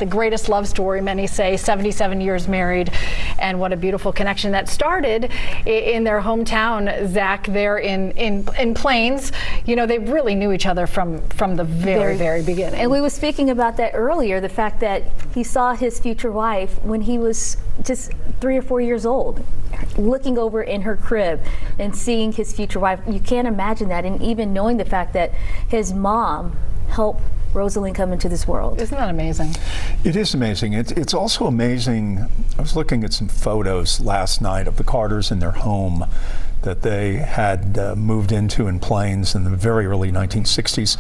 The greatest love story, many say, 77 years married, and what a beautiful connection that started in their hometown, Zach, there in Plains. You know, they really knew each other from the very beginning. And we were speaking about that earlier, the fact that he saw his future wife when he was just 3 or 4 years old, looking over in her crib and seeing his future wife. You can't imagine that, and even knowing the fact that his mom helped Rosalynn come into this world. Isn't that amazing? It is amazing. It's also amazing. I was looking at some photos last night of the Carters in their home that they had moved into in Plains in the very early 1960s.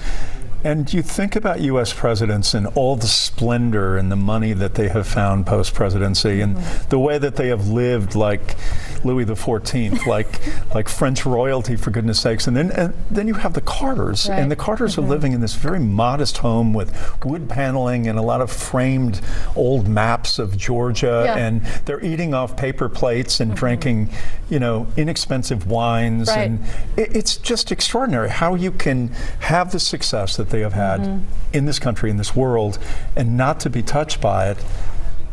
And you think about U.S. presidents and all the splendor and the money that they have found post-presidency, and the way that they have lived like Louis XIV, like French royalty, for goodness sakes. And then you have the Carters, right. and the Carters are living in this very modest home with wood paneling and a lot of framed old maps of Georgia, and they're eating off paper plates and drinking, you know, inexpensive wines, right. and it's just extraordinary how you can have the success that they have had in this country, in this world, and not to be touched by it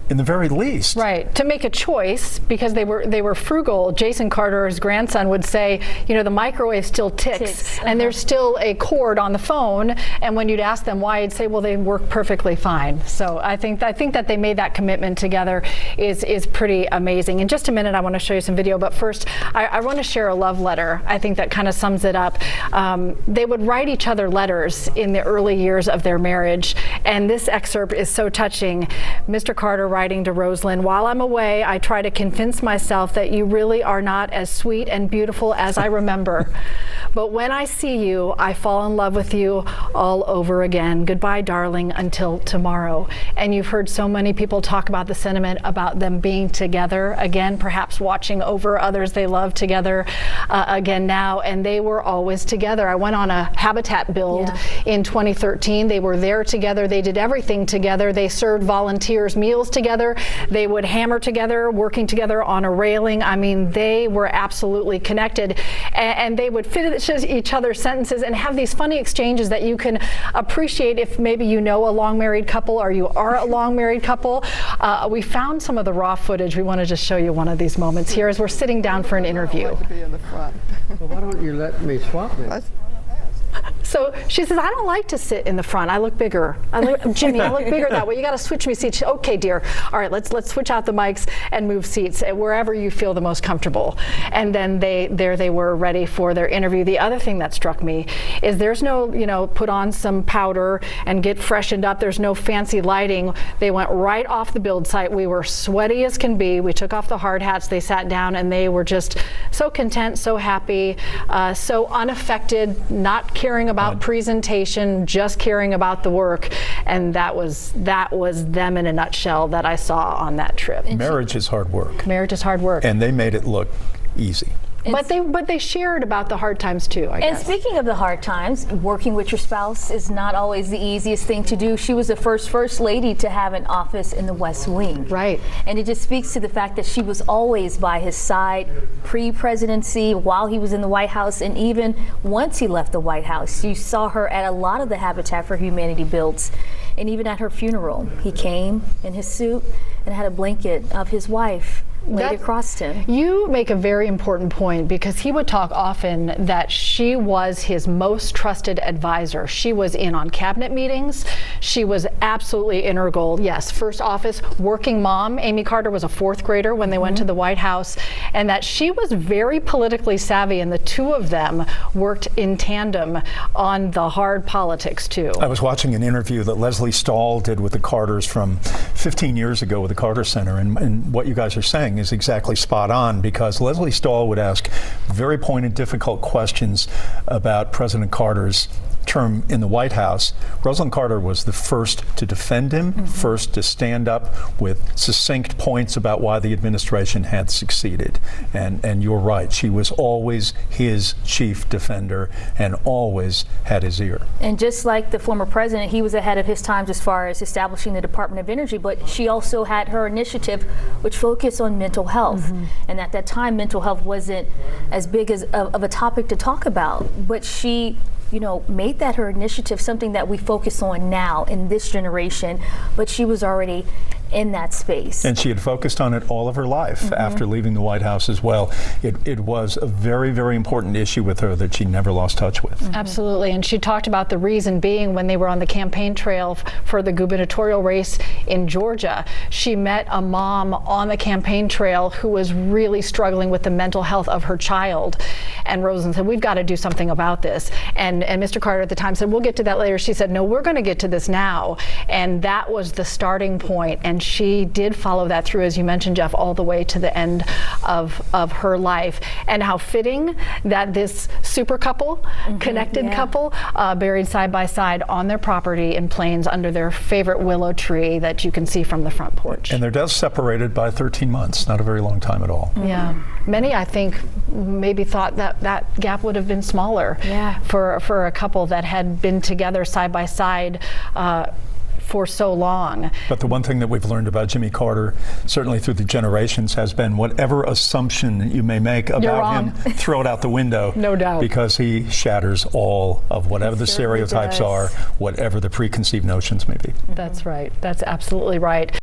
in the very least. Right, to make a choice, because they were frugal. Jason Carter, his grandson, would say, you know, the microwave still ticks, and there's still a cord on the phone, and when you'd ask them why, he'd say, well, they work perfectly fine. So I think that they made that commitment together is pretty amazing. In just a minute, I want to show you some video, but first, I want to share a love letter. I think that kind of sums it up. They would write each other letters in the early years of their marriage, and this excerpt is so touching. Mr. Carter writing to Rosalynn, while I'm away, I try to convince myself that you really are not as sweet and beautiful as I remember. But when I see you, I fall in love with you all over again. Goodbye, darling, until tomorrow. And you've heard so many people talk about the sentiment about them being together again, perhaps watching over others they love together again now, and they were always together. I went on a habitat build in 2013. They were there together. They did everything together. They served volunteers meals together. They would hammer together, working together on a railing. I mean, they were absolutely connected, and they would finish each other's sentences and have these funny exchanges that you can appreciate if maybe you know a long married couple or you are a long married couple. We found some of the raw footage. We want to just show you one of these moments here as we're sitting down for an interview. I'd like to be in the front. Well, why don't you let me swap me? So she says, I don't like to sit in the front. I look bigger. Jimmy, I look bigger that way. You got to switch me seats. Okay, dear. All right, let's switch out the mics and move seats wherever you feel the most comfortable. And then they were ready for their interview. The other thing that struck me is there's no, you know, put on some powder and get freshened up. There's no fancy lighting. They went right off the build site. We were sweaty as can be. We took off the hard hats. They sat down and they were just so content, so happy, so unaffected, not caring about presentation, just caring about the work, and that was them in a nutshell that I saw on that trip. Marriage is hard work. Marriage is hard work. And they made it look easy. But they shared about the hard times too, I guess. And speaking of the hard times, working with your spouse is not always the easiest thing to do. She was the first lady to have an office in the West Wing. Right. And it just speaks to the fact that she was always by his side pre-presidency, while he was in the White House, and even once he left the White House. You saw her at a lot of the Habitat for Humanity builds, and even at her funeral. He came in his suit and had a blanket of his wife laid across him. You make a very important point, because he would talk often that she was his most trusted advisor. She was in on cabinet meetings. She was absolutely integral. Yes, first office, working mom. Amy Carter was a 4th grader when they went to the White House, and that she was very politically savvy, and the two of them worked in tandem on the hard politics too. I was watching an interview that Leslie Stahl did with the Carters from 15 years ago with the Carter Center, and what you guys are saying is exactly spot on, because Leslie Stahl would ask very pointed, difficult questions about President Carter's term in the White House. Rosalynn Carter was the first to defend him, first to stand up with succinct points about why the administration had succeeded. And you're right, she was always his chief defender and always had his ear. And just like the former president, he was ahead of his times as far as establishing the Department of Energy, but she also had her initiative which focused on mental health. And at that time, mental health wasn't as big of a topic to talk about, but she made that her initiative, something that we focus on now in this generation, but she was already in that space. And she had focused on it all of her life after leaving the White House as well. It was a very, very important issue with her that she never lost touch with. Absolutely. And she talked about the reason being when they were on the campaign trail for the gubernatorial race in Georgia, she met a mom on the campaign trail who was really struggling with the mental health of her child. And Rosalynn said, we've got to do something about this. And Mr. Carter at the time said, we'll get to that later. She said, no, we're going to get to this now. And that was the starting point. And she did follow that through, as you mentioned, Jeff, all the way to the end of her life. And how fitting that this super couple, connected couple, buried side by side on their property in Plains under their favorite willow tree that you can see from the front porch. And their deaths separated by 13 months, not a very long time at all. Yeah. Many, I think, maybe thought that that gap would have been smaller for a couple that had been together side by side for so long. But the one thing that we've learned about Jimmy Carter, certainly through the generations, has been whatever assumption you may make about him, throw it out the window. No doubt. Because he shatters all of whatever the stereotypes are, whatever the preconceived notions may be. That's right. That's absolutely right.